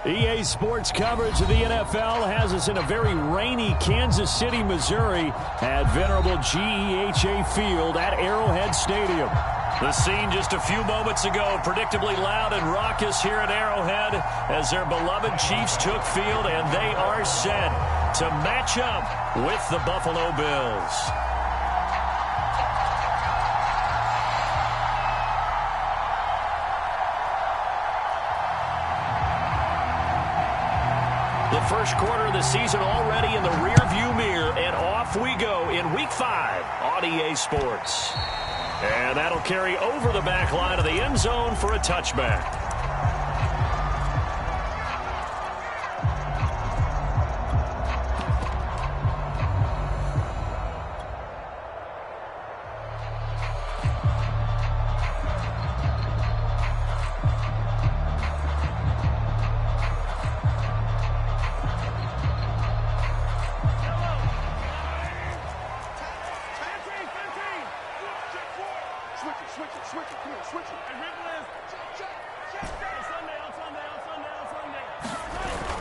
EA Sports coverage of the NFL has us in a very rainy Kansas City, Missouri at venerable GEHA Field at Arrowhead Stadium. The scene just a few moments ago, predictably loud and raucous here at Arrowhead as their beloved Chiefs took field, and they are set to match up with the Buffalo Bills. The first quarter of the season already in the rearview mirror, and off we go in Week 5 on EA Sports. And that'll carry over the back line of the end zone for a touchback.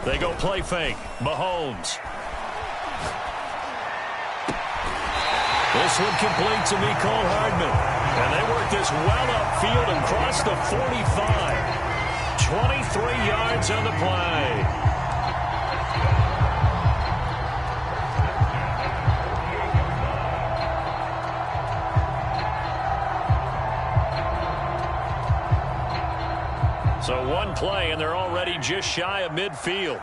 They go play fake. Mahomes. This one complete to Mecole Hardman. And they work this well upfield and cross the 45. 23 yards on the play. So one play, and they're already just shy of midfield.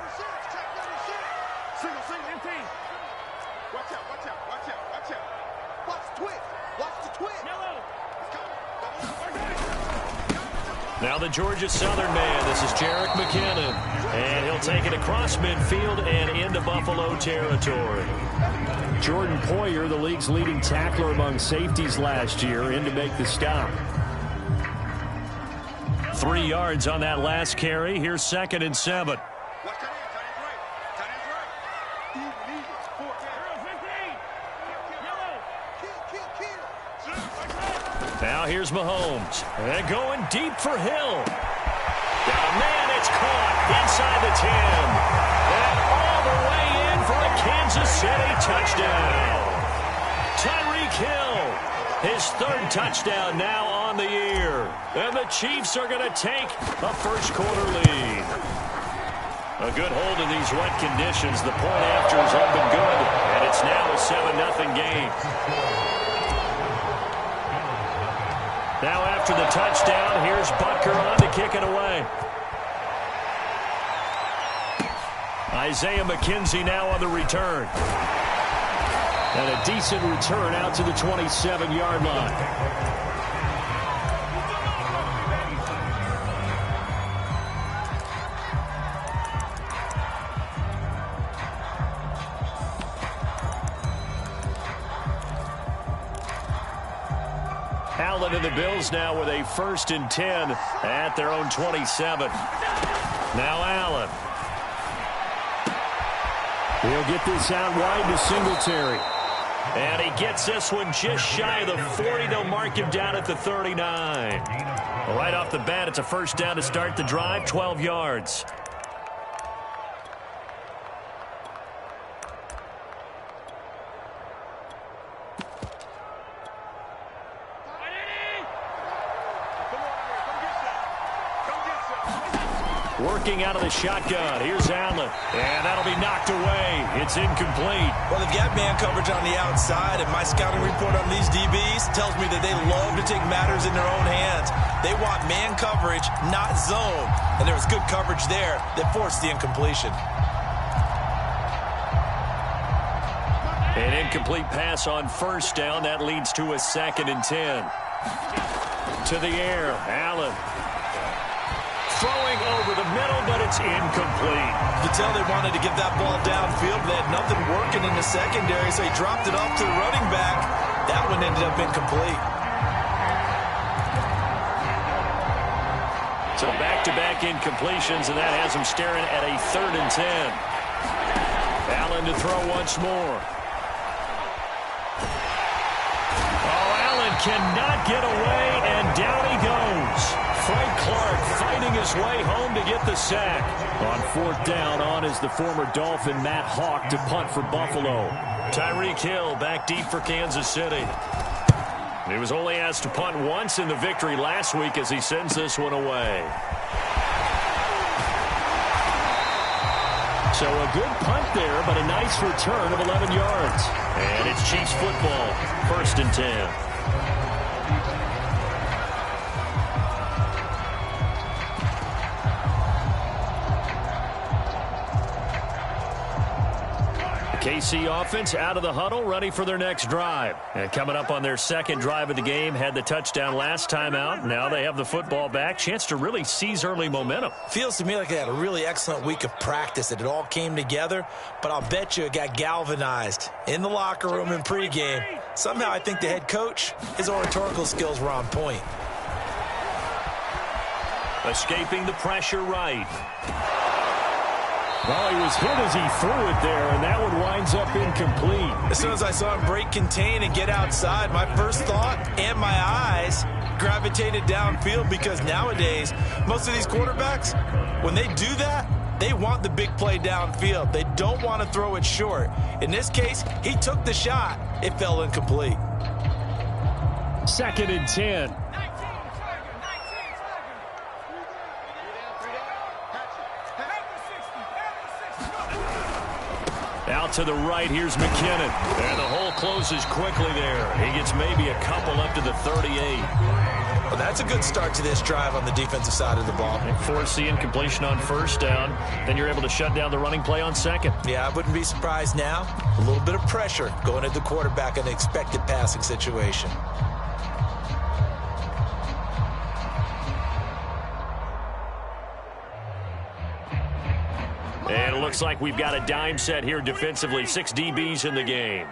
Now the Georgia Southern man. This is Jerick McKinnon. And he'll take it across midfield and into Buffalo territory. Jordan Poyer, the league's leading tackler among safeties last year, in to make the stop. 3 yards on that last carry. Here's 2nd and 7. Now here's Mahomes. And going deep for Hill. Got a man, it's caught inside the 10. And all the way in for a Kansas City touchdown. Tyreek Hill, his 3rd touchdown now on the year. And the Chiefs are going to take a first-quarter lead. A good hold in these wet conditions. The point afters have been good, and it's now a 7-0 game. Now after the touchdown, here's Butker on to kick it away. Isaiah McKenzie now on the return. And a decent return out to the 27-yard line. Allen and the Bills now with a 1st and 10 at their own 27. Now Allen. He'll get this out wide to Singletary. And he gets this one just shy of the 40. They'll mark him down at the 39. Right off the bat, it's a first down to start the drive, 12 yards. Working out of the shotgun. Here's Allen. And that'll be knocked away. It's incomplete. Well, they've got man coverage on the outside, and my scouting report on these DBs tells me that they love to take matters in their own hands. They want man coverage, not zone. And there was good coverage there that forced the incompletion. An incomplete pass on first down. That leads to a 2nd and 10. To the air. Allen. Throwing over the middle, but it's incomplete. You could tell they wanted to get that ball downfield, but they had nothing working in the secondary, so he dropped it off to the running back. That one ended up incomplete. So back-to-back incompletions, and that has him staring at a 3rd and 10. Allen to throw once more. Oh, Allen cannot get away, and down he goes. Frank Clark fighting his way home to get the sack. On fourth down, on is the former Dolphin Matt Hawk to punt for Buffalo. Tyreek Hill back deep for Kansas City. He was only asked to punt once in the victory last week as he sends this one away. So a good punt there, but a nice return of 11 yards. And it's Chiefs football, 1st and 10. KC offense out of the huddle, ready for their next drive. And coming up on their second drive of the game, had the touchdown last time out. Now they have the football back. Chance to really seize early momentum. Feels to me like they had a really excellent week of practice. It all came together, but I'll bet you it got galvanized in the locker room in pregame. Somehow I think the head coach, his oratorical skills were on point. Escaping the pressure right. Well, he was hit as he threw it there, and that one winds up incomplete. As soon as I saw him break contain and get outside, my first thought and my eyes gravitated downfield, because nowadays, most of these quarterbacks, when they do that, they want the big play downfield. They don't want to throw it short. In this case, he took the shot. It fell incomplete. 2nd and 10. Out to the right, here's McKinnon. And the hole closes quickly there. He gets maybe a couple up to the 38. Well, that's a good start to this drive on the defensive side of the ball. Force the incompletion on first down. Then you're able to shut down the running play on second. Yeah, I wouldn't be surprised now. A little bit of pressure going at the quarterback in an expected passing situation. And it looks like we've got a dime set here defensively. 6 DBs in the game.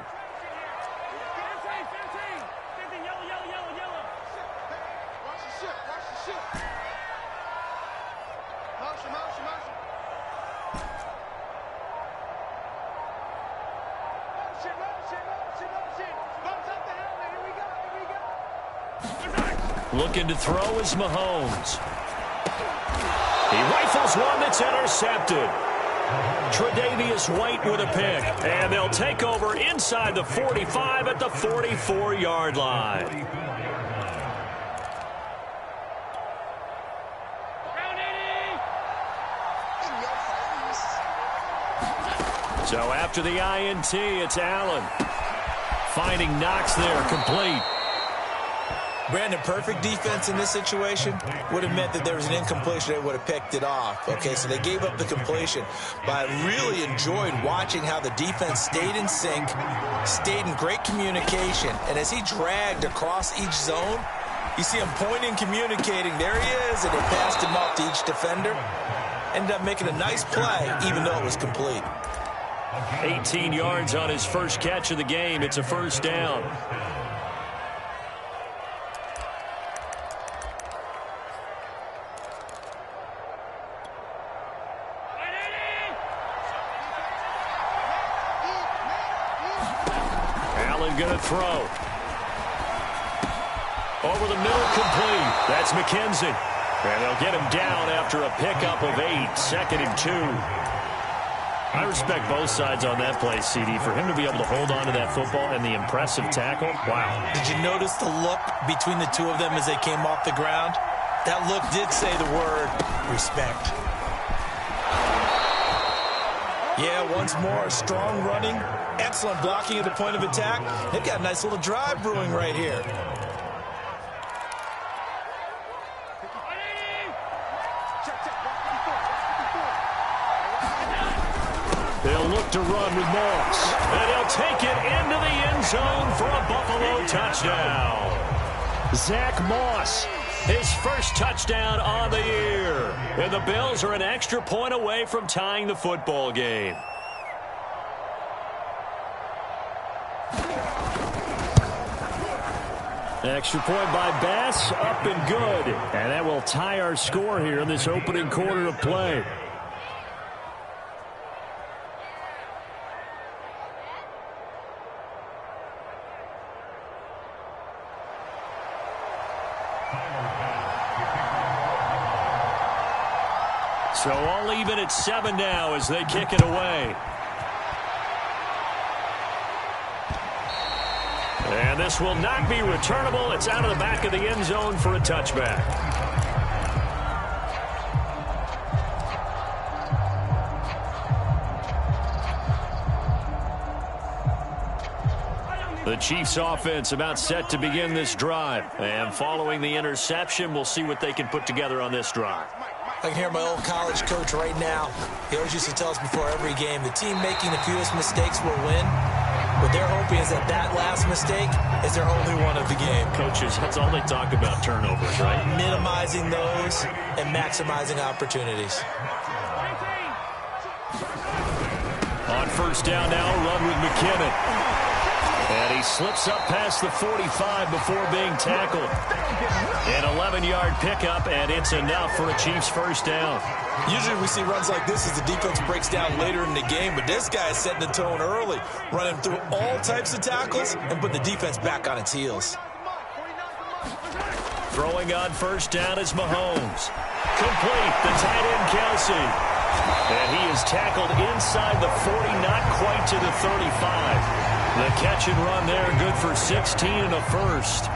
Looking to throw is Mahomes. He rifles one that's intercepted. Tre'Davious White with a pick. And they'll take over inside the 45 at the 44-yard line. So after the INT, it's Allen. Finding Knox there, complete. Brandon, perfect defense in this situation would have meant that there was an incompletion. They would have picked it off. Okay, so they gave up the completion. But I really enjoyed watching how the defense stayed in sync, stayed in great communication. And as he dragged across each zone, you see him pointing, communicating. There he is, and he passed him off to each defender. Ended up making a nice play, even though it was complete. 18 yards on his first catch of the game. It's a first down. Going to throw. Over the middle, complete. That's McKenzie. And they'll get him down after a pickup of 8. 2nd and 2. I respect both sides on that play, CD. For him to be able to hold on to that football and the impressive tackle, wow. Did you notice the look between the two of them as they came off the ground? That look did say the word respect. Yeah, once more, strong running, excellent blocking at the point of attack. They've got a nice little drive brewing right here. They'll look to run with Moss. And he'll take it into the end zone for a Buffalo touchdown. Zach Moss, his first touchdown on the year. And the Bills are an extra point away from tying the football game. Extra point by Bass, up and good. And that will tie our score here in this opening quarter of play. So all even at 7 now as they kick it away. And this will not be returnable. It's out of the back of the end zone for a touchback. The Chiefs offense about set to begin this drive. And following the interception, we'll see what they can put together on this drive. I can hear my old college coach right now. He always used to tell us before every game, the team making the fewest mistakes will win. What they're hoping is that last mistake is their only one of the game. Coaches, that's all they talk about, turnovers, right? Minimizing those and maximizing opportunities. On first down now, run with McKinnon. And he slips up past the 45 before being tackled. An 11-yard pickup, and it's enough for a Chiefs first down. Usually we see runs like this as the defense breaks down later in the game, but this guy is setting the tone early, running through all types of tackles and put the defense back on its heels. Throwing on first down is Mahomes. Complete, the tight end Kelsey. And he is tackled inside the 40, not quite to the 35. The catch and run there, good for 16 and a first.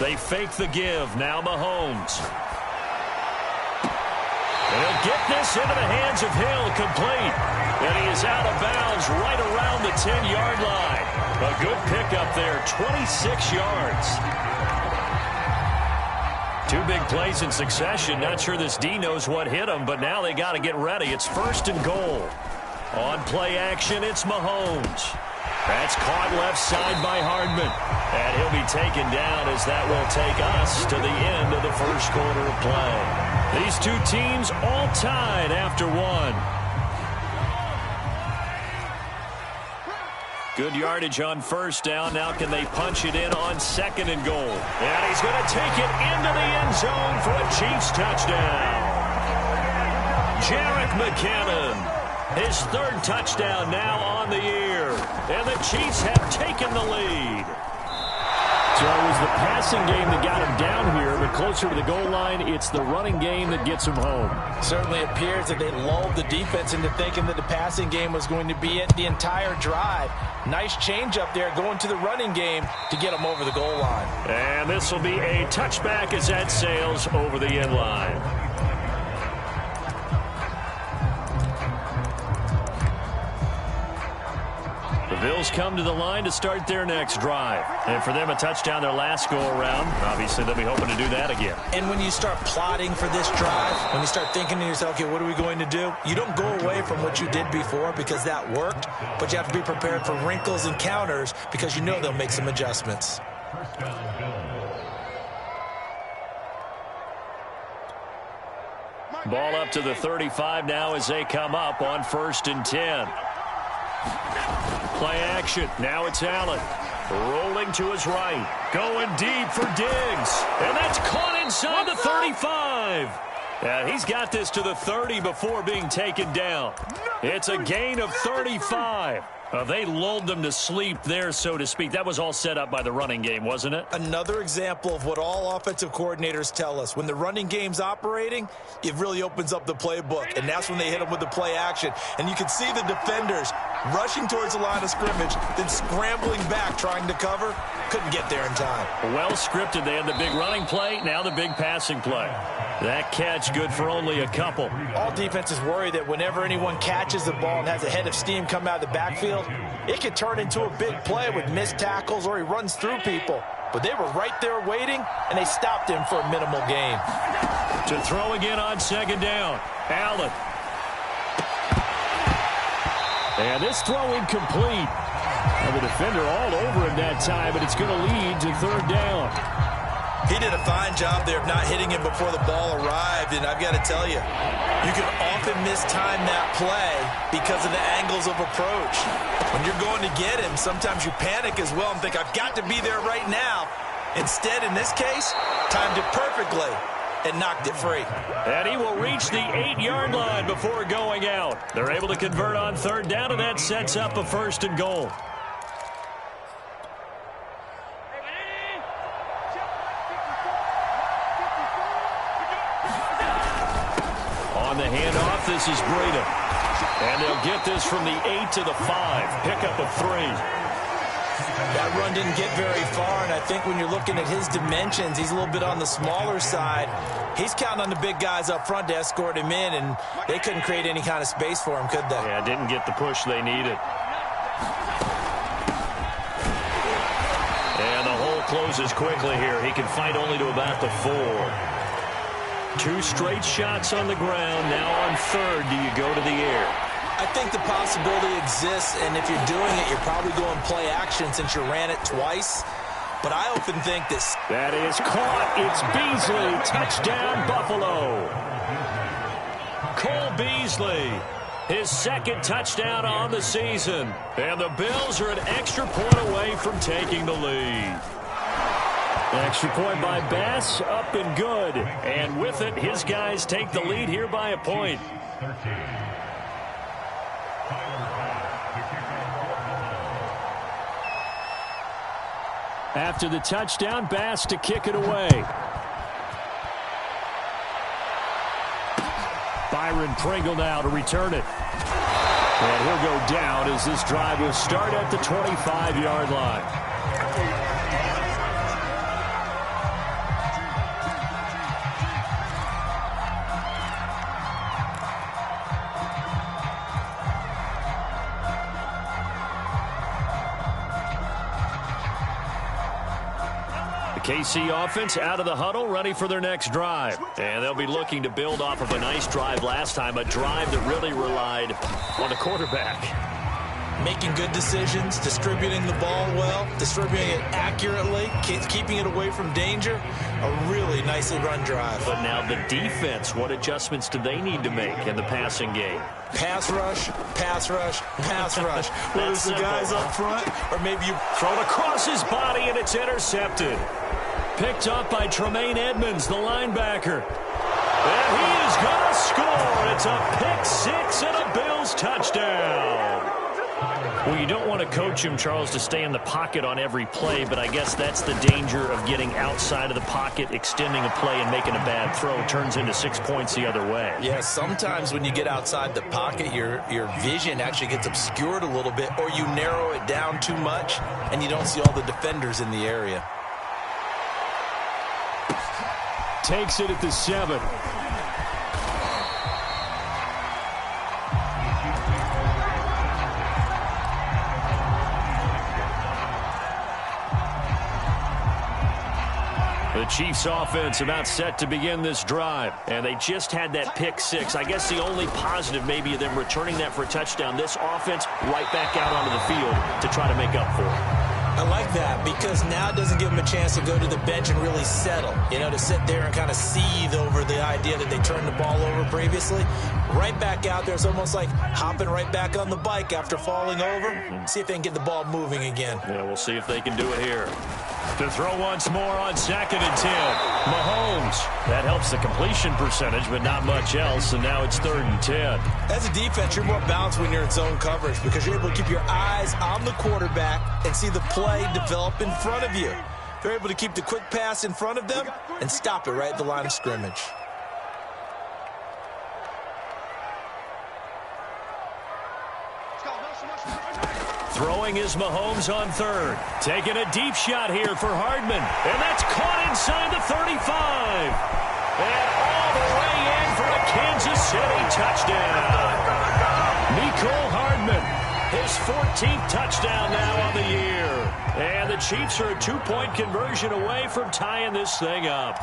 They fake the give. Now Mahomes. And he'll get this into the hands of Hill, complete. And he is out of bounds right around the 10-yard line. A good pickup there, 26 yards. Two big plays in succession. Not sure this D knows what hit him, but now they got to get ready. It's first and goal. On play action, it's Mahomes. That's caught left side by Hardman. And he'll be taken down as that will take us to the end of the first quarter of play. These two teams all tied after one. Good yardage on first down. Now can they punch it in on second and goal? And he's going to take it into the end zone for a Chiefs touchdown. Jerick McKinnon, his third touchdown now on the year. And the Chiefs have taken the lead. So it was the passing game that got him down here, but closer to the goal line, it's the running game that gets him home. Certainly appears that they lulled the defense into thinking that the passing game was going to be it the entire drive. Nice change up there going to the running game to get him over the goal line. And this will be a touchback as that sails over the end line. The Bills come to the line to start their next drive. And for them, a touchdown their last go-around. Obviously, they'll be hoping to do that again. And when you start plotting for this drive, when you start thinking to yourself, okay, what are we going to do? You don't go away from what you did before because that worked, but you have to be prepared for wrinkles and counters because you know they'll make some adjustments. Ball up to the 35 now as they come up on 1st and 10. Play action. Now it's Allen. Rolling to his right. Going deep for Diggs. And that's caught inside the 35. Yeah, he's got this to the 30 before being taken down. It's a gain of 35. They lulled them to sleep there, so to speak. That was all set up by the running game, wasn't it? Another example of what all offensive coordinators tell us. When the running game's operating, it really opens up the playbook, and that's when they hit them with the play action. And you can see the defenders rushing towards the line of scrimmage, then scrambling back, trying to cover. Couldn't get there in time. Well scripted. They had the big running play, now the big passing play. That catch good for only a couple. All defenses worry that whenever anyone catches the ball and has a head of steam come out of the backfield, it could turn into a big play with missed tackles or he runs through people. But they were right there waiting, and they stopped him for a minimal gain. To throw again on 2nd down. Allen. And this throw incomplete. And the defender all over him that time, but it's going to lead to 3rd down. He did a fine job there of not hitting him before the ball arrived, and I've got to tell you, you can often mistime that play because of the angles of approach. When you're going to get him, sometimes you panic as well and think, I've got to be there right now. Instead, in this case, timed it perfectly and knocked it free. And he will reach the 8-yard line before going out. They're able to convert on 3rd down, and that sets up a 1st and goal. On the handoff, this is Breida. And they'll get this from the 8 to the 5. Pick up a 3. That run didn't get very far, and I think when you're looking at his dimensions, he's a little bit on the smaller side. He's counting on the big guys up front to escort him in, and they couldn't create any kind of space for him, could they? Yeah, didn't get the push they needed. And the hole closes quickly here. He can fight only to about the 4. 2 straight shots on the ground. Now on third, do you go to the air? I think the possibility exists, and if you're doing it, you're probably going play action since you ran it twice. But I often think this. That is caught. It's Beasley. Touchdown, Buffalo. Cole Beasley, his second touchdown on the season. And the Bills are an extra point away from taking the lead. Extra point by Bass, up and good. And with it, his guys take the lead here by a point. After the touchdown, Bass to kick it away. Byron Pringle now to return it. And he'll go down as this drive will start at the 25-yard line. KC offense out of the huddle, ready for their next drive. And they'll be looking to build off of a nice drive last time, a drive that really relied on the quarterback. Making good decisions, distributing the ball well, distributing it accurately, keeping it away from danger. A really nicely run drive. But now the defense, what adjustments do they need to make in the passing game? Pass rush, pass rush, pass rush. Whether it's the guys up front or maybe you throw it across his body and it's intercepted. Picked up by Tremaine Edmonds, the linebacker. And he is going to score. It's a pick-6 and a Bills touchdown. Well, you don't want to coach him, Charles, to stay in the pocket on every play, but I guess that's the danger of getting outside of the pocket, extending a play, and making a bad throw. Turns into 6 points the other way. Yeah, sometimes when you get outside the pocket, your vision actually gets obscured a little bit, or you narrow it down too much, and you don't see all the defenders in the area. Takes it at the 7. The Chiefs offense about set to begin this drive. And they just had that pick-6. I guess the only positive maybe of them returning that for a touchdown. This offense right back out onto the field to try to make up for it. I like that because now it doesn't give them a chance to go to the bench and really settle. You know, to sit there and kind of seethe over the idea that they turned the ball over previously. Right back out there. It's almost like hopping right back on the bike after falling over. See if they can get the ball moving again. Yeah, we'll see if they can do it here. To throw once more on 2nd and 10. Mahomes. That helps the completion percentage, but not much else, and now it's 3rd and 10. As a defense, you're more balanced when you're in zone coverage because you're able to keep your eyes on the quarterback and see the play develop in front of you. They're able to keep the quick pass in front of them and stop it right at the line of scrimmage. Throwing is Mahomes on 3rd. Taking a deep shot here for Hardman. And that's caught inside the 35. And all the way in for a Kansas City touchdown. Mecole Hardman, his 14th touchdown now on the year. And the Chiefs are a 2-point conversion away from tying this thing up.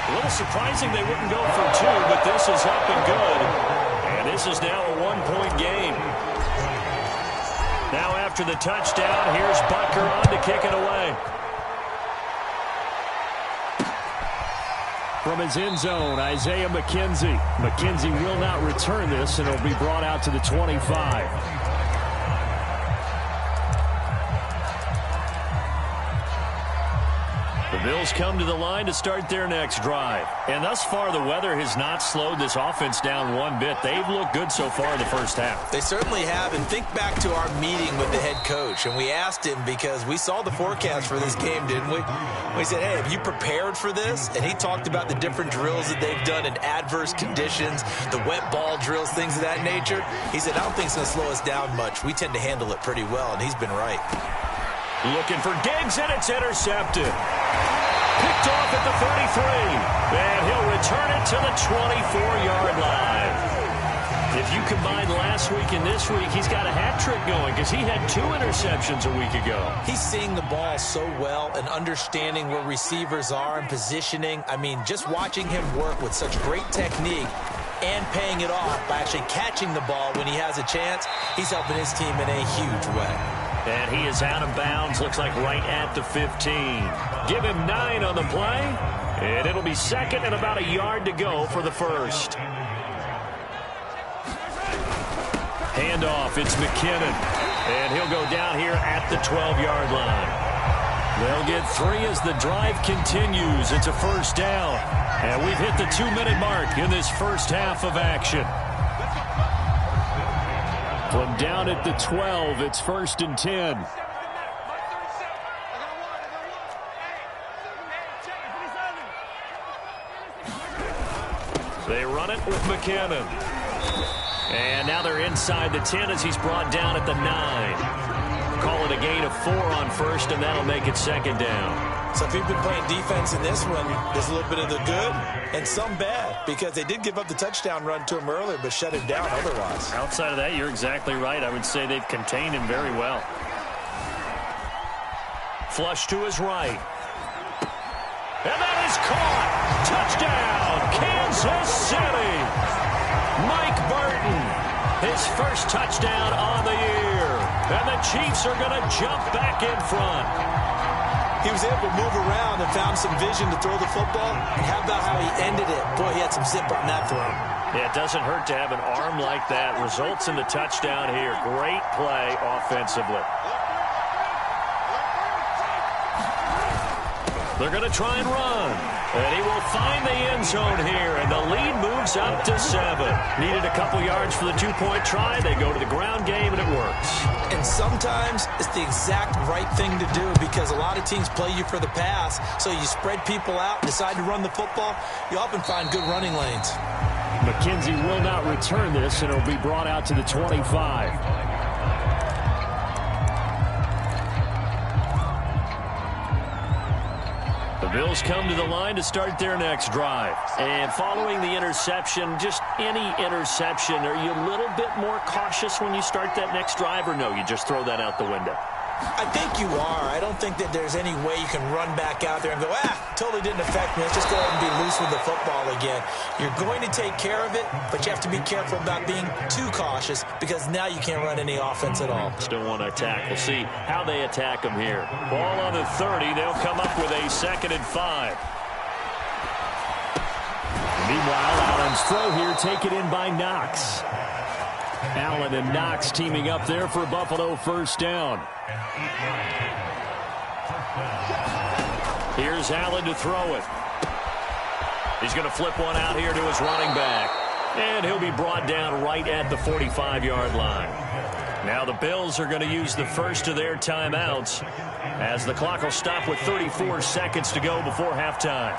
A little surprising they wouldn't go for 2, but this is up and good. And this is now a 1-point game. Now after the touchdown, here's Butker on to kick it away. From his end zone, Isaiah McKenzie. McKenzie will not return this, and it'll be brought out to the 25. The Bills come to the line to start their next drive. And thus far, the weather has not slowed this offense down one bit. They've looked good so far in the first half. They certainly have. And think back to our meeting with the head coach. And we asked him, because we saw the forecast for this game, didn't we? We said, hey, have you prepared for this? And he talked about the different drills that they've done in adverse conditions, the wet ball drills, things of that nature. He said, I don't think it's going to slow us down much. We tend to handle it pretty well, and he's been right. Looking for Diggs, and it's intercepted. Picked off at the 33. And he'll return it to the 24-yard line. If you combine last week and this week, he's got a hat trick going because he had 2 interceptions a week ago. He's seeing the ball so well and understanding where receivers are and positioning. I mean, just watching him work with such great technique and paying it off by actually catching the ball when he has a chance, he's helping his team in a huge way. And he is out of bounds, looks like right at the 15. Give him 9 on the play, and it'll be second and about a yard to go for the first. Handoff, it's McKinnon, and he'll go down here at the 12-yard line. They'll get 3 as the drive continues. It's a first down, and we've hit the 2-minute mark in this first half of action. From down at the 12, it's 1st and 10. They run it with McKinnon. And now they're inside the 10 as he's brought down at the 9. Call it a gain of 4 on first, and that'll make it second down. So if you've been playing defense in this one, there's a little bit of the good and some bad, because they did give up the touchdown run to him earlier but shut him down otherwise. Outside of that, you're exactly right. I would say they've contained him very well. Flush to his right. And that is caught. Touchdown, Kansas City. Mike Burton, his first touchdown on the year. And the Chiefs are going to jump back in front. He was able to move around and found some vision to throw the football. And how about how he ended it? Boy, he had some zip on that throw. Yeah, it doesn't hurt to have an arm like that. Results in the touchdown here. Great play offensively. They're going to try and run. And he will find the end zone here. And the lead moves up to 7. Needed a couple yards for the 2-point try. They go to the ground game, and it works. And sometimes it's the exact right thing to do, because a lot of teams play you for the pass. So you spread people out, decide to run the football. You often find good running lanes. McKenzie will not return this, and it'll be brought out to the 25. The Bills come to the line to start their next drive. And following the interception, just any interception, are you a little bit more cautious when you start that next drive, or no, you just throw that out the window? I think you are. I don't think that there's any way you can run back out there and go, totally didn't affect me. Let's just go ahead and be loose with the football again. You're going to take care of it, but you have to be careful about being too cautious, because now you can't run any offense at all. Still want to attack. We'll see how they attack them here. Ball on the 30. They'll come up with a 2nd and 5. Meanwhile, Allen's throw here taken in by Knox. Allen and Knox teaming up there for Buffalo first down. Here's Allen to throw it. He's going to flip one out here to his running back. And he'll be brought down right at the 45-yard line. Now the Bills are going to use the first of their timeouts, as the clock will stop with 34 seconds to go before halftime.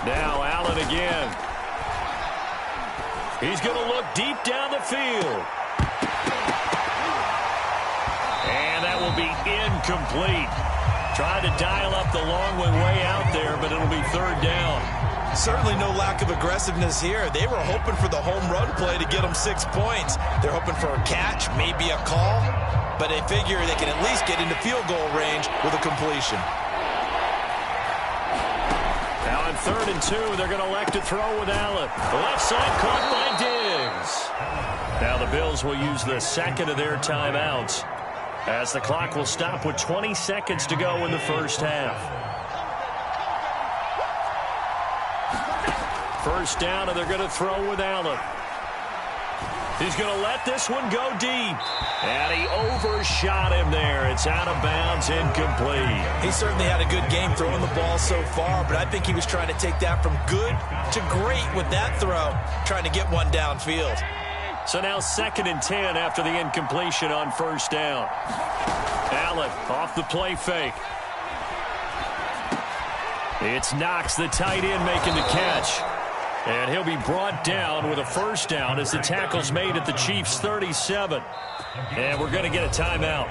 Now Allen again. He's going to look deep down the field. And that will be incomplete. Trying to dial up the long way out there, but it'll be 3rd down. Certainly no lack of aggressiveness here. They were hoping for the home run play to get them 6 points. They're hoping for a catch, maybe a call, but they figure they can at least get into field goal range with a completion. Now on 3rd and 2, they're going to elect to throw with Allen. The left side caught by Diggs. Now the Bills will use the 2nd of their timeouts, as the clock will stop with 20 seconds to go in the first half. First down, and they're going to throw with Allen. He's going to let this one go deep. And he overshot him there. It's out of bounds, incomplete. He certainly had a good game throwing the ball so far, but I think he was trying to take that from good to great with that throw, trying to get one downfield. So now 2nd and 10 after the incompletion on 1st down. Allen off the play fake. It's Knox, the tight end, making the catch. And he'll be brought down with a 1st down as the tackle's made at the Chiefs' 37. And we're going to get a timeout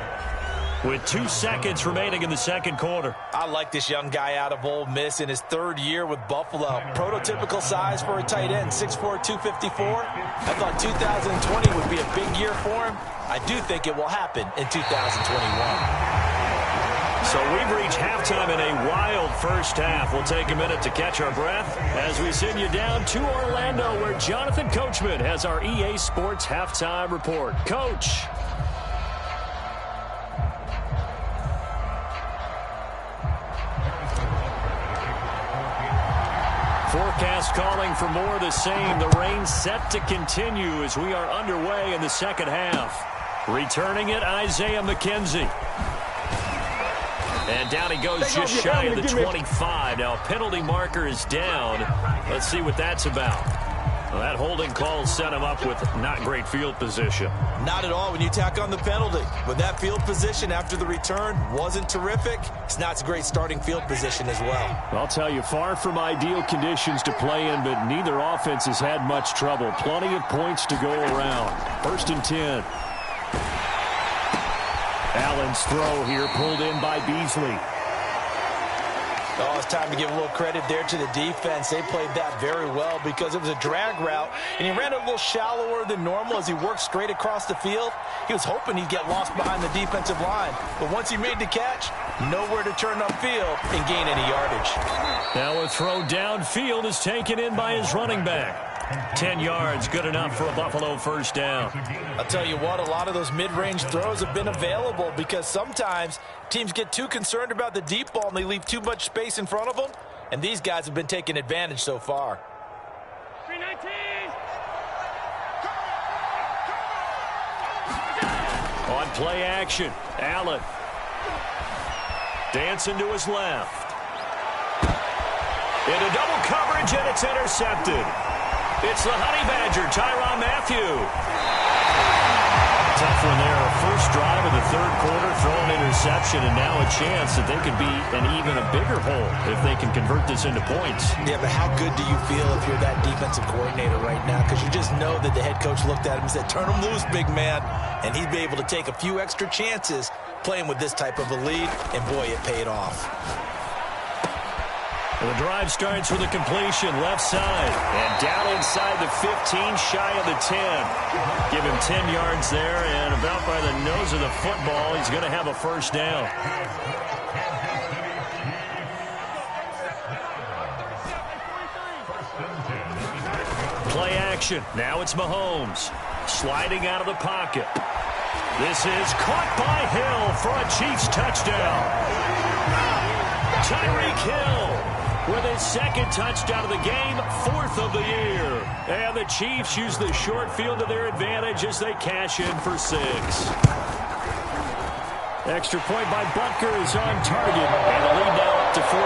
with 2 seconds remaining in the 2nd quarter. I like this young guy out of Ole Miss in his 3rd year with Buffalo. Prototypical size for a tight end, 6'4", 254. I thought 2020 would be a big year for him. I do think it will happen in 2021. So we've reached halftime in a wild 1st half. We'll take a minute to catch our breath as we send you down to Orlando, where Jonathan Coachman has our EA Sports halftime report. Coach. Forecast calling for more of the same. The rain set to continue as we are underway in the 2nd half. Returning it, Isaiah McKenzie. And down he goes just shy of the 25. Now a penalty marker is down. Let's see what that's about. Well, that holding call set him up with not great field position. Not at all when you tack on the penalty. But that field position after the return wasn't terrific. It's not a great starting field position as well. I'll tell you, far from ideal conditions to play in, but neither offense has had much trouble. Plenty of points to go around. 1st and 10. Allen's throw here pulled in by Beasley. Oh, it's time to give a little credit there to the defense. They played that very well because it was a drag route, and he ran it a little shallower than normal as he worked straight across the field. He was hoping he'd get lost behind the defensive line, but once he made the catch, nowhere to turn upfield and gain any yardage. Now a throw downfield is taken in by his running back. 10 yards, good enough for a Buffalo 1st down. I'll tell you what, a lot of those mid-range throws have been available because sometimes teams get too concerned about the deep ball and they leave too much space in front of them, and these guys have been taking advantage so far. 319. On play action, Allen. Dancing to his left. Into double coverage, and it's intercepted. It's the Honey Badger, Tyrann Mathieu. Tough one there. First drive of the 3rd quarter, throw an interception, and now a chance that they could be in even a bigger hole if they can convert this into points. Yeah, but how good do you feel if you're that defensive coordinator right now? Because you just know that the head coach looked at him and said, turn him loose, big man. And he'd be able to take a few extra chances playing with this type of a lead, and boy, it paid off. The drive starts with a completion left side. And down inside the 15, shy of the 10. Give him 10 yards there, and about by the nose of the football, he's going to have a 1st down. Play action. Now it's Mahomes. Sliding out of the pocket. This is caught by Hill for a Chiefs touchdown. Tyreek Hill with his 2nd touchdown of the game, 4th of the year. And the Chiefs use the short field to their advantage as they cash in for 6. Extra point by Butker is on target, and the lead now up to 14.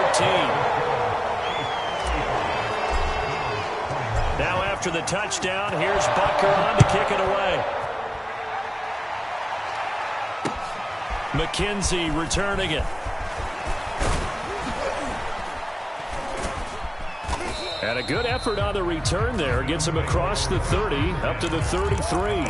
Now after the touchdown, here's Butker on to kick it away. McKenzie returning it. And a good effort on the return there. Gets him across the 30, up to the 33.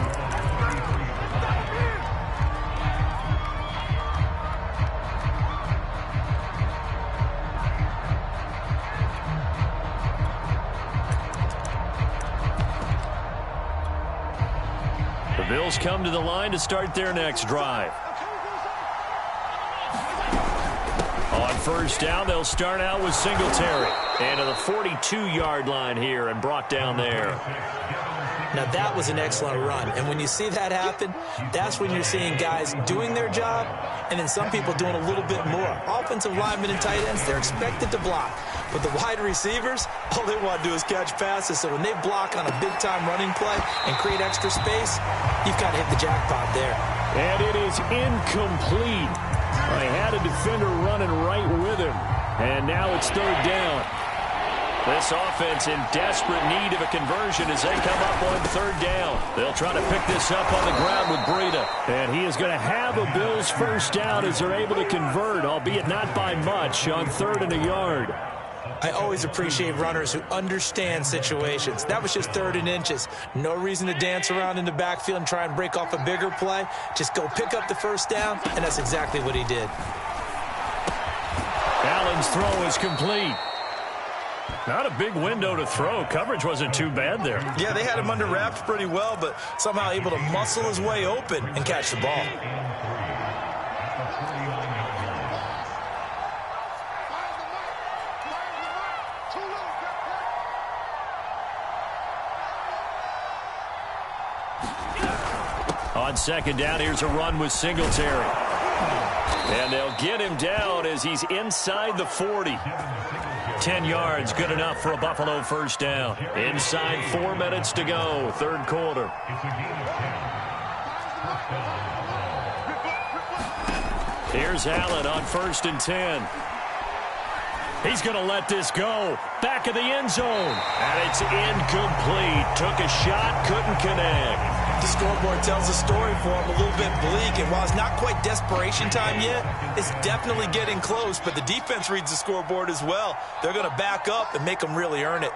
The Bills come to the line to start their next drive. On 1st down, they'll start out with Singletary. And to the 42-yard line here and brought down there. Now, that was an excellent run. And when you see that happen, that's when you're seeing guys doing their job and then some people doing a little bit more. Offensive linemen and tight ends, they're expected to block. But the wide receivers, all they want to do is catch passes. So when they block on a big-time running play and create extra space, you've got to hit the jackpot there. And it is incomplete. They had a defender running right with him. And now it's third down. This offense in desperate need of a conversion as they come up on third down. They'll try to pick this up on the ground with Breida. And he is going to have a Bills first down as they're able to convert, albeit not by much, on 3rd and a yard. I always appreciate runners who understand situations. That was just 3rd and inches. No reason to dance around in the backfield and try and break off a bigger play. Just go pick up the first down, and that's exactly what he did. Allen's throw is complete. Not a big window to throw. Coverage wasn't too bad there. Yeah, they had him under wraps pretty well, but somehow able to muscle his way open and catch the ball. On second down, here's a run with Singletary. And they'll get him down as he's inside the 40. 10 yards, good enough for a Buffalo first down. Inside 4 minutes to go, third quarter. Here's Allen on 1st and 10. He's going to let this go. Back of the end zone. And it's incomplete. Took a shot, couldn't connect. The scoreboard tells a story for him, a little bit bleak, and while it's not quite desperation time yet, it's definitely getting close, but the defense reads the scoreboard as well. They're going to back up and make them really earn it.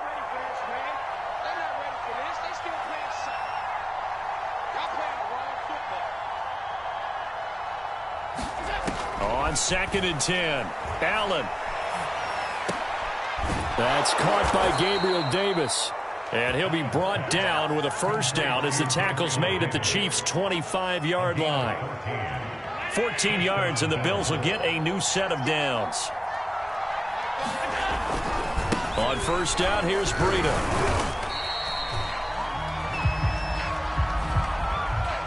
On 2nd and 10, Allen. That's caught by Gabriel Davis. And he'll be brought down with a first down as the tackle's made at the Chiefs' 25-yard line. 14 yards, and the Bills will get a new set of downs. On first down, here's Breida.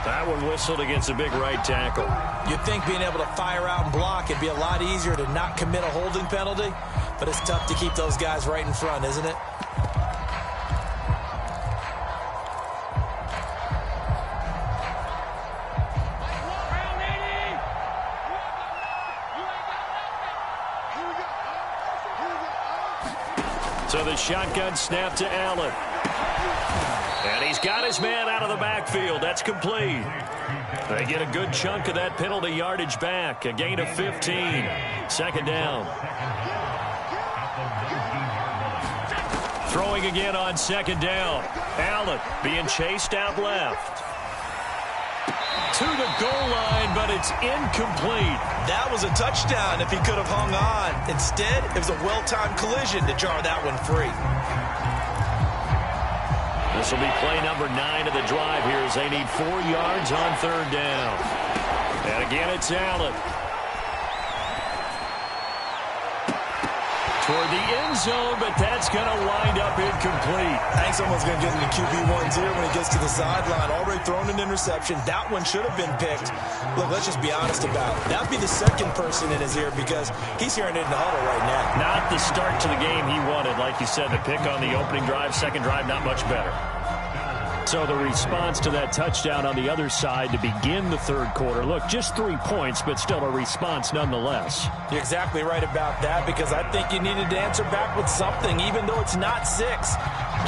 That one whistled against a big right tackle. You'd think being able to fire out and block it'd be a lot easier to not commit a holding penalty, but it's tough to keep those guys right in front, isn't it? So the shotgun snap to Allen. And he's got his man out of the backfield. That's complete. They get a good chunk of that penalty yardage back. A gain of 15. Second down. Throwing again on second down. Allen being chased out left. To the goal line, but it's incomplete. That was a touchdown if he could have hung on. Instead, it was a well-timed collision to jar that one free. This will be play number 9 of the drive here as they need 4 yards on third down. And again, it's Allen. Toward the end zone, but that's going to wind up incomplete. I think someone's going to get into QB1's ear when he gets to the sideline. Already thrown an interception. That one should have been picked. Look, let's just be honest about it. That would be the second person in his ear because he's hearing it in the huddle right now. Not the start to the game he wanted. Like you said, the pick on the opening drive, second drive, not much better. So the response to that touchdown on the other side to begin the third quarter. Look, just 3 points, but still a response nonetheless. You're exactly right about that because I think you needed to answer back with something, even though it's not 6.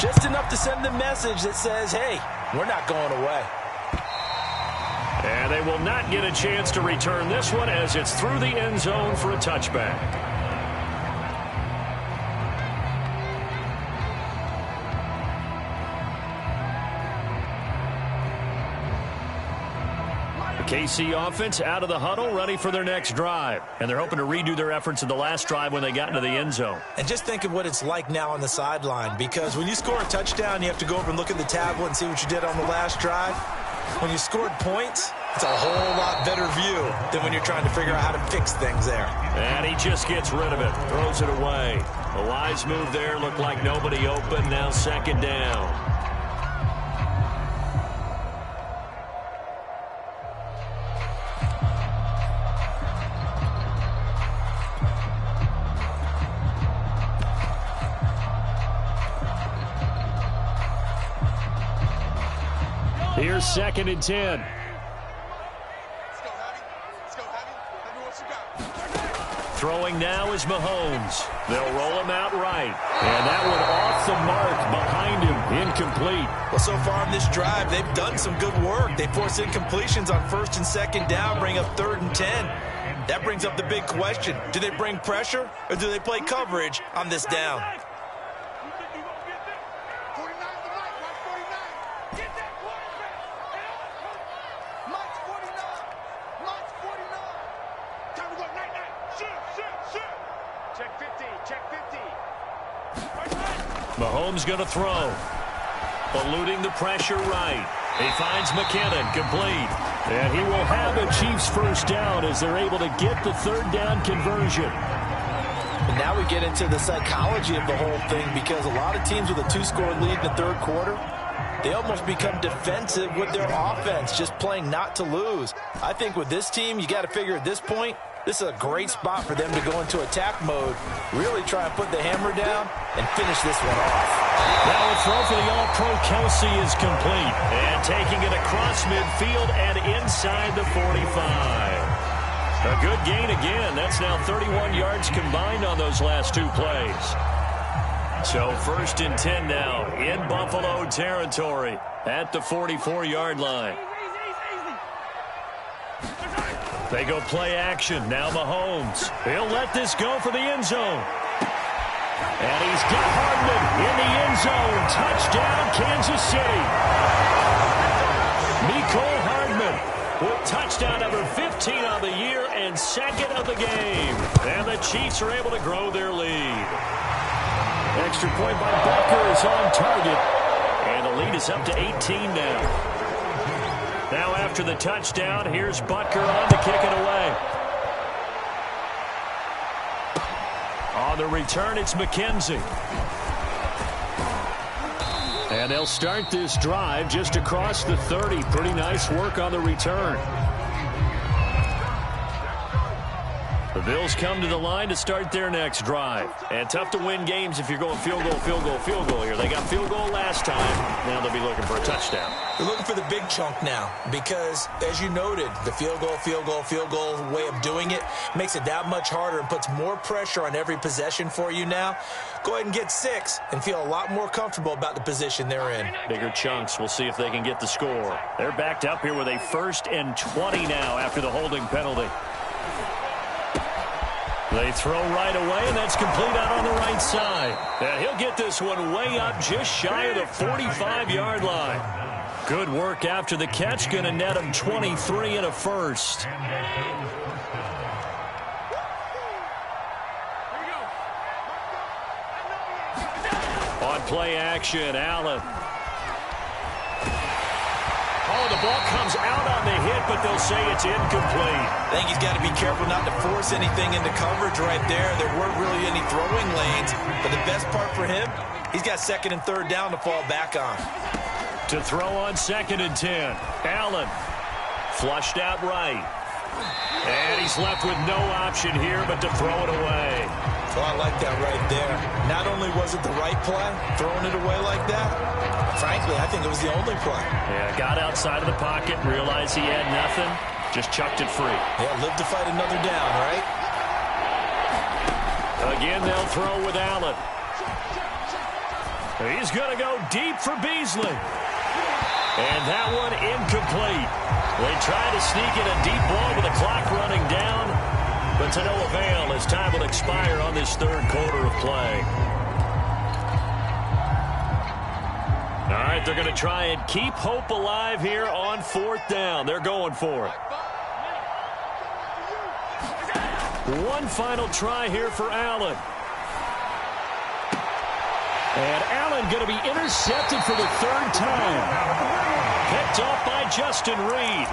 Just enough to send the message that says, hey, we're not going away. And they will not get a chance to return this one as it's through the end zone for a touchback. KC offense out of the huddle, ready for their next drive. And they're hoping to redo their efforts in the last drive when they got into the end zone. And just think of what it's like now on the sideline, because when you score a touchdown, you have to go over and look at the tablet and see what you did on the last drive. When you scored points, it's a whole lot better view than when you're trying to figure out how to fix things there. And he just gets rid of it, throws it away. A wise move there, looked like nobody open, now second down. Here's 2nd and 10. Throwing now is Mahomes. They'll roll him out right. And that one off the mark behind him. Incomplete. Well, so far on this drive, they've done some good work. They force incompletions on 1st and 2nd down, bring up 3rd and 10. That brings up the big question. Do they bring pressure or do they play coverage on this down? Mahomes going to throw. Eluding the pressure right. He finds McKinnon, complete. And he will have a Chiefs first down as they're able to get the 3rd down conversion. And now we get into the psychology of the whole thing, because a lot of teams with a 2-score lead in the 3rd quarter, they almost become defensive with their offense, just playing not to lose. I think with this team, you got to figure at this point, this is a great spot for them to go into attack mode, really try and put the hammer down and finish this one off. Now a throw for the All-Pro Kelsey is complete. And taking it across midfield and inside the 45. A good gain again. That's now 31 yards combined on those last 2 plays. So 1st and 10 now in Buffalo territory at the 44-yard line. They go play action. Now Mahomes. He'll let this go for the end zone. And he's got Hardman in the end zone. Touchdown, Kansas City. Mecole Hardman with touchdown number 15 on the year and 2nd of the game. And the Chiefs are able to grow their lead. Extra point by Butker is on target. And the lead is up to 18 now. Now after the touchdown, here's Butker on to kick it away. On the return, it's McKenzie. And they'll start this drive just across the 30. Pretty nice work on the return. The Bills come to the line to start their next drive. And tough to win games if you're going field goal, field goal, field goal here. They got field goal last time. Now they'll be looking for a touchdown. They're looking for the big chunk now because, as you noted, the field goal way of doing it makes it that much harder and puts more pressure on every possession for you now. Go ahead and get 6 and feel a lot more comfortable about the position they're in. Bigger chunks. We'll see if they can get the score. They're backed up here with a 1st and 20 now after the holding penalty. They throw right away, and that's complete out on the right side. And he'll get this one way up just shy of the 45-yard line. Good work after the catch. Going to net him 23 and a first. On play action, Allen. Oh, the ball comes out on the hit, but they'll say it's incomplete. I think he's got to be careful not to force anything into coverage right there. There weren't really any throwing lanes, but the best part for him, he's got 2nd and 3rd down to fall back on. To throw on 2nd and 10. Allen flushed out right. And he's left with no option here but to throw it away. Oh, I like that right there. Not only was it the right play, throwing it away like that, frankly, I think it was the only play. Yeah, got outside of the pocket, realized he had nothing, just chucked it free. Yeah, live to fight another down, right? Again, they'll throw with Allen. He's going to go deep for Beasley. And that one incomplete. They try to sneak in a deep ball with the clock running down, but to no avail as time will expire on this 3rd quarter of play. All right, they're going to try and keep hope alive here on 4th down. They're going for it. One final try here for Allen. And Allen going to be intercepted for the 3rd time. Picked off by Justin Reed.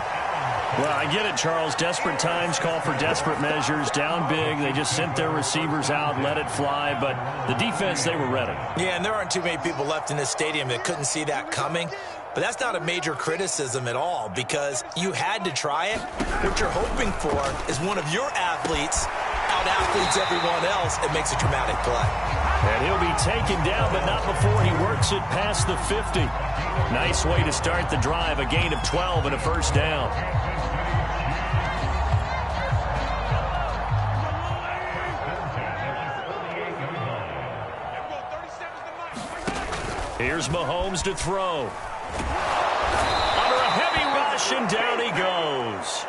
Well, I get it, Charles. Desperate times call for desperate measures. Down big, they just sent their receivers out, let it fly. But the defense, they were ready. Yeah, and there aren't too many people left in this stadium that couldn't see that coming. But that's not a major criticism at all because you had to try it. What you're hoping for is one of your athletes out-athletes everyone else and makes a dramatic play. And he'll be taken down, but not before he works it past the 50. Nice way to start the drive, a gain of 12 and a first down. Here's Mahomes to throw. Under a heavy rush, and down he goes.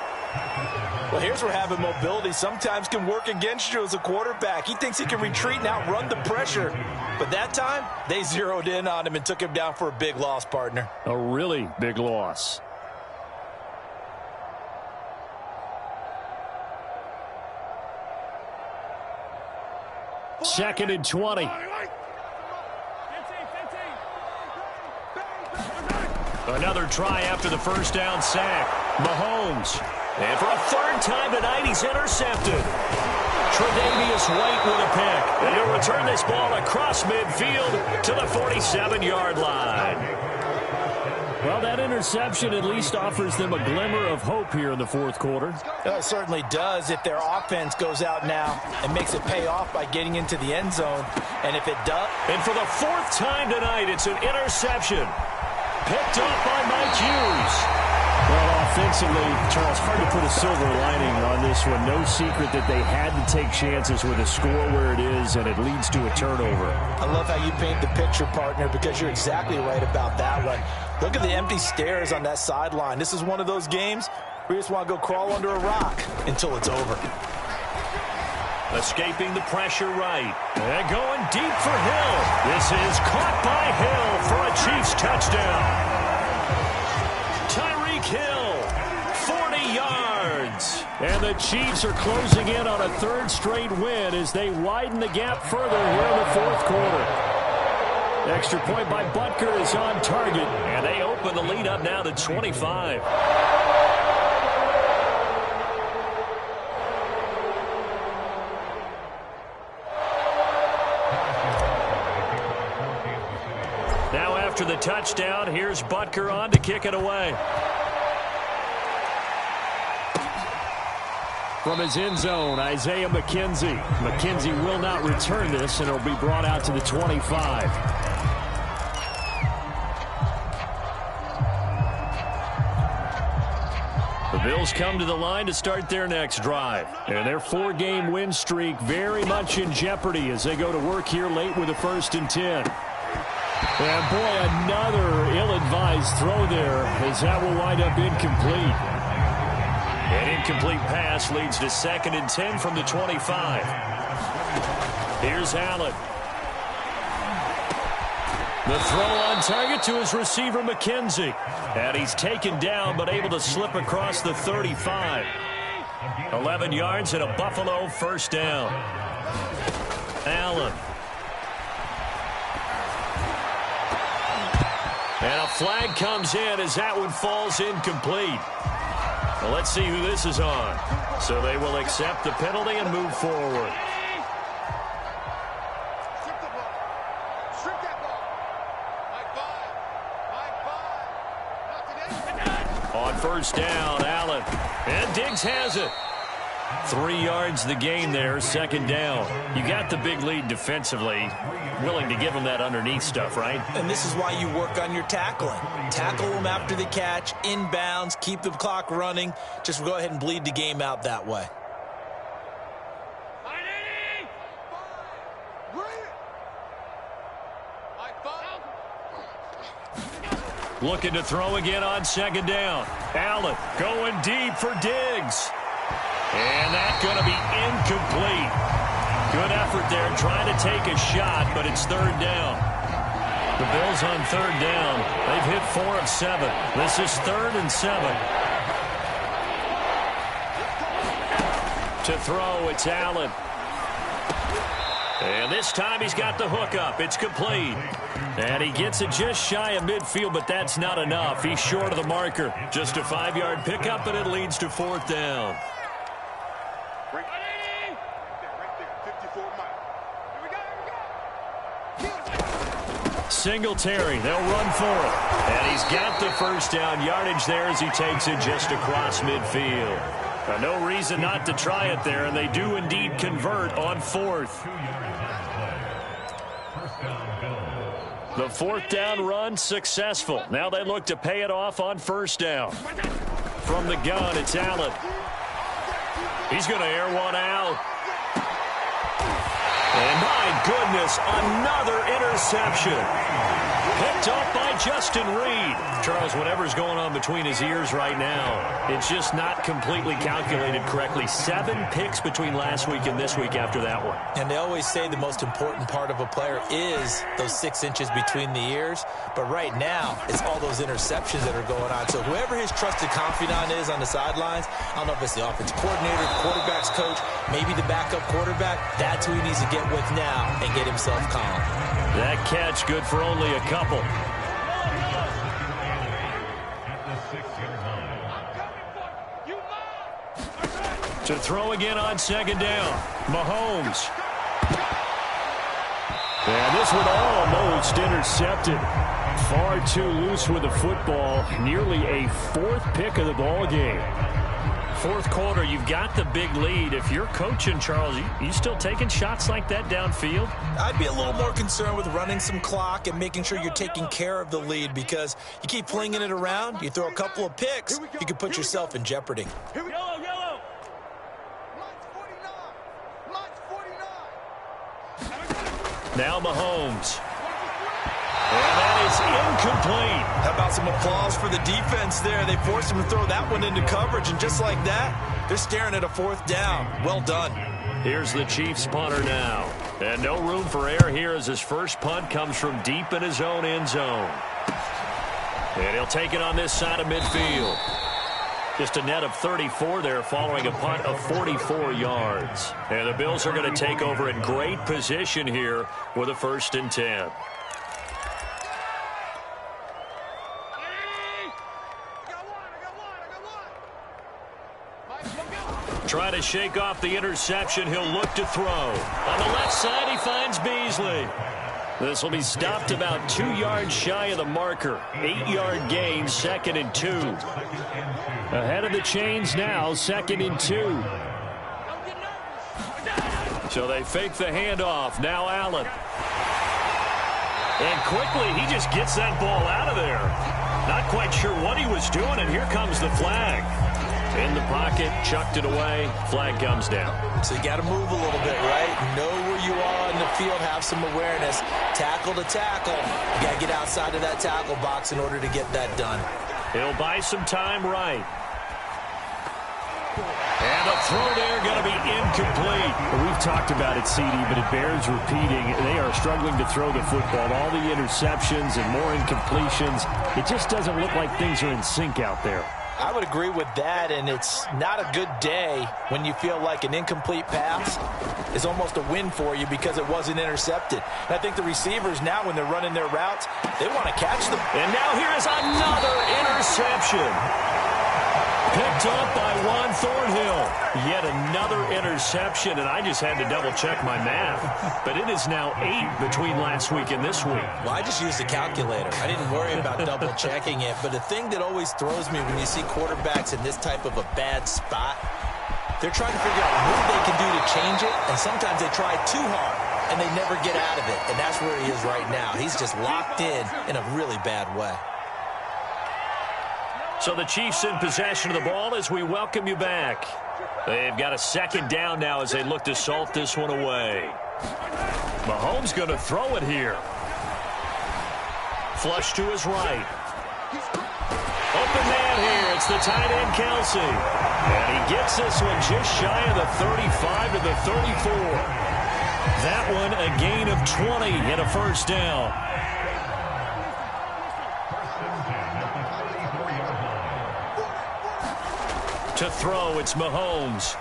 Well, here's where having mobility sometimes can work against you as a quarterback. He thinks he can retreat and outrun the pressure. But that time, they zeroed in on him and took him down for a big loss, partner. A really big loss. Second and 20. Another try after the first down sack. Mahomes. And for a third time tonight, he's intercepted. Tre'Davious White with a pick. And he'll return this ball across midfield to the 47-yard line. Well, that interception at least offers them a glimmer of hope here in the fourth quarter. It certainly does if their offense goes out now and makes it pay off by getting into the end zone. And if it does... And for the fourth time tonight, it's an interception. Picked up by Mike Hughes. Well, offensively, Charles, hard to put a silver lining on this one. No secret that they had to take chances with a score where it is, and it leads to a turnover. I love how you paint the picture, partner, because you're exactly right about that one. Look at the empty stares on that sideline. This is one of those games where you just want to go crawl under a rock until it's over. Escaping the pressure right. And going deep for Hill. This is caught by Hill for a Chiefs touchdown. Tyreek Hill, 40 yards. And the Chiefs are closing in on a third straight win as they widen the gap further here in the fourth quarter. Extra point by Butker is on target. And they open the lead up now to 25. Now after the touchdown, here's Butker on to kick it away. From his end zone, Isaiah McKenzie. McKenzie will not return this, and it'll be brought out to the 25. The Bills come to the line to start their next drive. And their four-game win streak very much in jeopardy as they go to work here late with a 1st and 10. And boy, another ill-advised throw there as that will wind up incomplete. An incomplete pass leads to 2nd and 10 from the 25. Here's Allen. The throw on target to his receiver, McKenzie. And he's taken down but able to slip across the 35. 11 yards and a Buffalo first down. Allen. And a flag comes in as that one falls incomplete. Well, let's see who this is on. So they will accept the penalty and move forward. On first down, Allen. And Diggs has it. 3 yards the gain there, 2nd down. You got the big lead defensively. Willing to give them that underneath stuff, right? And this is why you work on your tackling. Tackle them after the catch, inbounds, keep the clock running. Just go ahead and bleed the game out that way. Looking to throw again on 2nd down. Allen going deep for Diggs. And that's going to be incomplete. Good effort there trying to take a shot, but it's 3rd down. The Bills on 3rd down. They've hit 4 of 7. This is 3rd and 7. To throw, it's Allen. And this time he's got the hook up. It's complete. And he gets it just shy of midfield, but that's not enough. He's short of the marker. Just a 5-yard pickup, and it leads to 4th down. Singletary, they'll run for it. And he's got the first down yardage there as he takes it just across midfield. No reason not to try it there, and they do indeed convert on 4th. The fourth down run successful. Now they look to pay it off on first down. From the gun, it's Allen. He's going to air one out. And my goodness, another interception. Picked up by Justin Reed. Charles, whatever's going on between his ears right now, it's just not completely calculated correctly. 7 picks between last week and this week after that one. And they always say the most important part of a player is those 6 inches between the ears. But right now, it's all those interceptions that are going on. So whoever his trusted confidant is on the sidelines, I don't know if it's the offensive coordinator, the quarterback's coach, maybe the backup quarterback, that's who he needs to get with now and get himself calm. That catch good for only a couple. To throw again on second down. Mahomes. And this one almost intercepted. Far too loose with the football. Nearly a 4th pick of the ball game. Fourth quarter, you've got the big lead. If you're coaching, Charles, you still taking shots like that downfield? I'd be a little more concerned with running some clock and making sure you're taking care of the lead, because you keep flinging it around, you throw a couple of picks, you can put yourself in jeopardy. Yellow. Now Mahomes. And that is incomplete. How about some applause for the defense there? They forced him to throw that one into coverage, and just like that, they're staring at a 4th down. Well done. Here's the Chiefs punter now. And no room for error here as his first punt comes from deep in his own end zone. And he'll take it on this side of midfield. Just a net of 34 there following a punt of 44 yards. And the Bills are going to take over in great position here with a 1st and 10. Try to shake off the interception. He'll look to throw. On the left side, he finds Beasley. This will be stopped about 2 yards shy of the marker. 8-yard gain, 2nd and 2. Ahead of the chains now, 2nd and 2. So they fake the handoff. Now Allen. And quickly, he just gets that ball out of there. Not quite sure what he was doing, and here comes the flag. In the pocket, chucked it away, flag comes down. So you got to move a little bit, right? Know where you are in the field, have some awareness. Tackle to tackle. You got to get outside of that tackle box in order to get that done. He'll buy some time right. And the throw there going to be incomplete. We've talked about it, CD, but it bears repeating. They are struggling to throw the football. All the interceptions and more incompletions. It just doesn't look like things are in sync out there. I would agree with that, and it's not a good day when you feel like an incomplete pass is almost a win for you because it wasn't intercepted. And I think the receivers now, when they're running their routes, they want to catch them. And now here is another interception. Picked up by Juan Thornhill. Yet another interception, and I just had to double-check my math. But it is now 8 between last week and this week. Well, I just used a calculator. I didn't worry about double-checking it. But the thing that always throws me when you see quarterbacks in this type of a bad spot, they're trying to figure out what they can do to change it, and sometimes they try too hard, and they never get out of it. And that's where he is right now. He's just locked in a really bad way. So the Chiefs in possession of the ball as we welcome you back. They've got a 2nd down now as they look to salt this one away. Mahomes going to throw it here. Flush to his right. Open man here. It's the tight end, Kelsey. And he gets this one just shy of the 35 to the 34. That one a gain of 20 and a 1st down. To throw, it's Mahomes.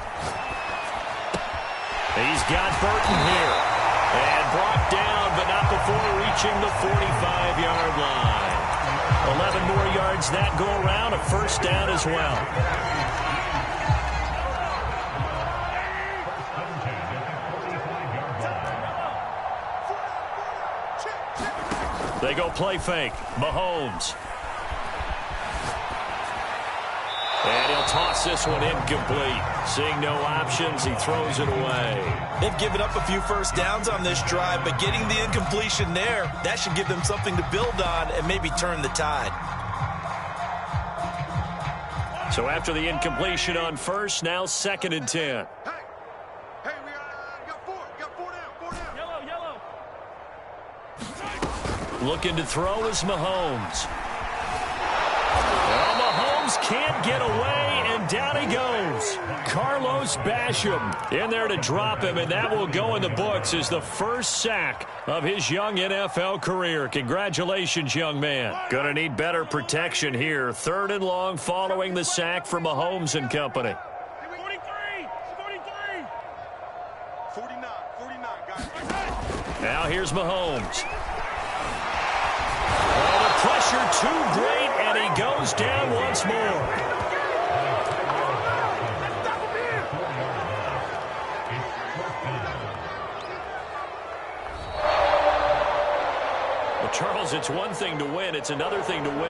He's got Burton here. And brought down, but not before reaching the 45-yard line. 11 more yards that go around, a 1st down as well. They go play fake. Mahomes. And he'll toss Gets this one incomplete. Seeing no options, he throws it away. They've given up a few first downs on this drive, but getting the incompletion there, that should give them something to build on and maybe turn the tide. So after the incompletion on first, now 2nd and 10. Hey, we got four down. Yellow. Looking to throw is Mahomes. Well, Mahomes can't get away, and down he goes. Carlos Basham in there to drop him, and that will go in the books as the first sack of his young NFL career. Congratulations, young man. Gonna need better protection here. 3rd and long following the sack for Mahomes and company. 49, guys. Now here's Mahomes. Oh, the pressure too great, and he goes down once more. Charles, it's one thing to win. It's another thing to win